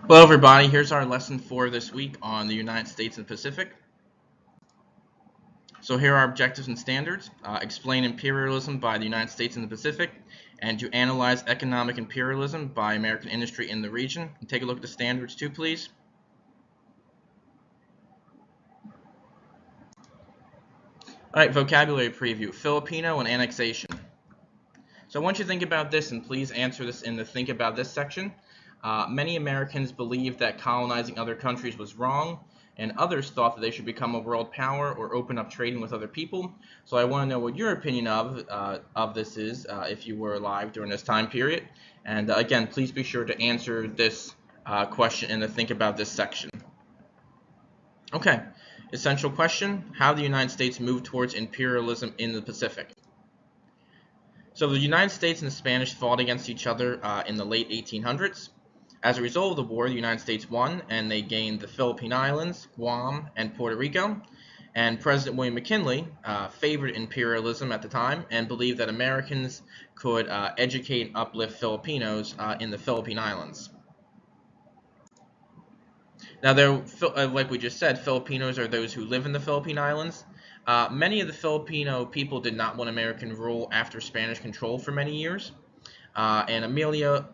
Hello everybody, here's our lesson for this week on the United States and Pacific. So here are our objectives and standards. Explain imperialism by the United States and the Pacific, and to analyze economic imperialism by American industry in the region. And take a look at the standards too, please. Alright, vocabulary preview, Filipino and annexation. So I want you to think about this, and please answer this in the think about this section. Many Americans believed that colonizing other countries was wrong, and others thought that they should become a world power or open up trading with other people. So I want to know what your opinion of this is, if you were alive during this time period. And again, please be sure to answer this question in the think about this section. Okay, essential question, how the United States moved towards imperialism in the Pacific. So the United States and the Spanish fought against each other in the late 1800s. As a result of the war, the United States won, and they gained the Philippine Islands, Guam, and Puerto Rico. And President William McKinley favored imperialism at the time and believed that Americans could educate and uplift Filipinos in the Philippine Islands. Now, like we just said, Filipinos are those who live in the Philippine Islands. Many of the Filipino people did not want American rule after Spanish control for many years. And Emilio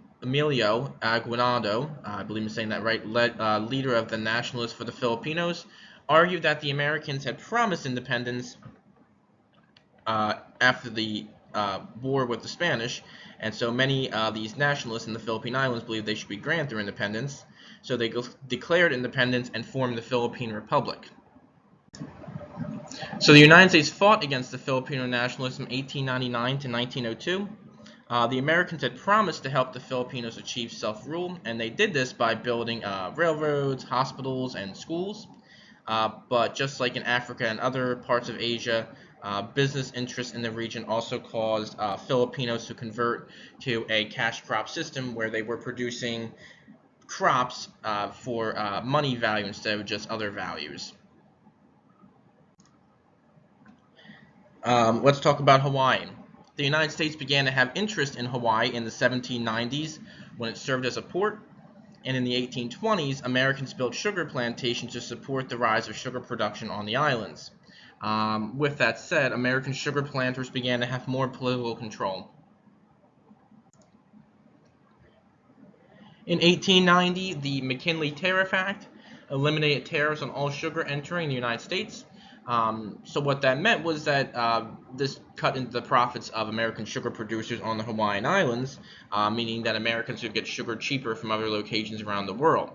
Aguinaldo, I believe I'm saying that right, leader of the Nationalists for the Filipinos, argued that the Americans had promised independence after the war with the Spanish, and so many of these nationalists in the Philippine Islands believed they should be granted their independence. So they declared independence and formed the Philippine Republic. So the United States fought against the Filipino Nationalists from 1899 to 1902. The Americans had promised to help the Filipinos achieve self-rule, and they did this by building railroads, hospitals, and schools. But just like in Africa and other parts of Asia, business interests in the region also caused Filipinos to convert to a cash crop system where they were producing crops for money value instead of just other values. Let's talk about Hawaii. The United States began to have interest in Hawaii in the 1790s when it served as a port, and in the 1820s, Americans built sugar plantations to support the rise of sugar production on the islands. With that said, American sugar planters began to have more political control. In 1890, the McKinley Tariff Act eliminated tariffs on all sugar entering the United States. So what that meant was that this cut into the profits of American sugar producers on the Hawaiian Islands, meaning that Americans would get sugar cheaper from other locations around the world.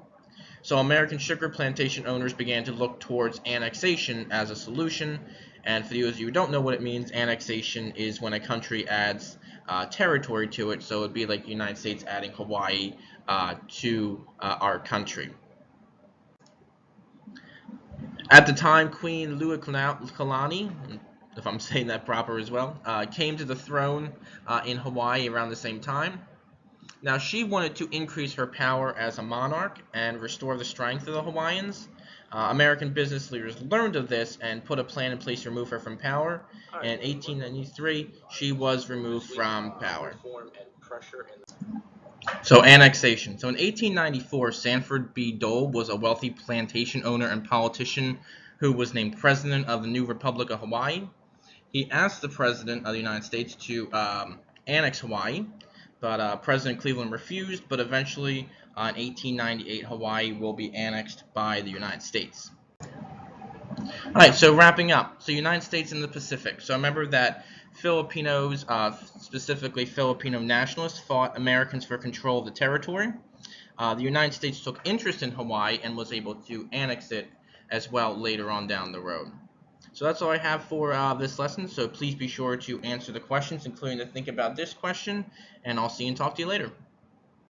So American sugar plantation owners began to look towards annexation as a solution. And for those of you who don't know what it means, annexation is when a country adds territory to it. So it would be like the United States adding Hawaii to our country. At the time, Queen Luikalani, if I'm saying that proper as well, came to the throne in Hawaii around the same time. Now, she wanted to increase her power as a monarch and restore the strength of the Hawaiians. American business leaders learned of this and put a plan in place to remove her from power. And in 1893, she was removed from power. So annexation. So in 1894, Sanford B. Dole was a wealthy plantation owner and politician who was named president of the new Republic of Hawaii. He asked the president of the United States to annex Hawaii, but President Cleveland refused. But eventually, in 1898, Hawaii will be annexed by the United States. All right, so wrapping up. So United States and the Pacific. So remember that Filipinos, specifically Filipino nationalists, fought Americans for control of the territory. The United States took interest in Hawaii and was able to annex it as well later on down the road. So that's all I have for this lesson. So please be sure to answer the questions, including to think about this question, and I'll see you and talk to you later.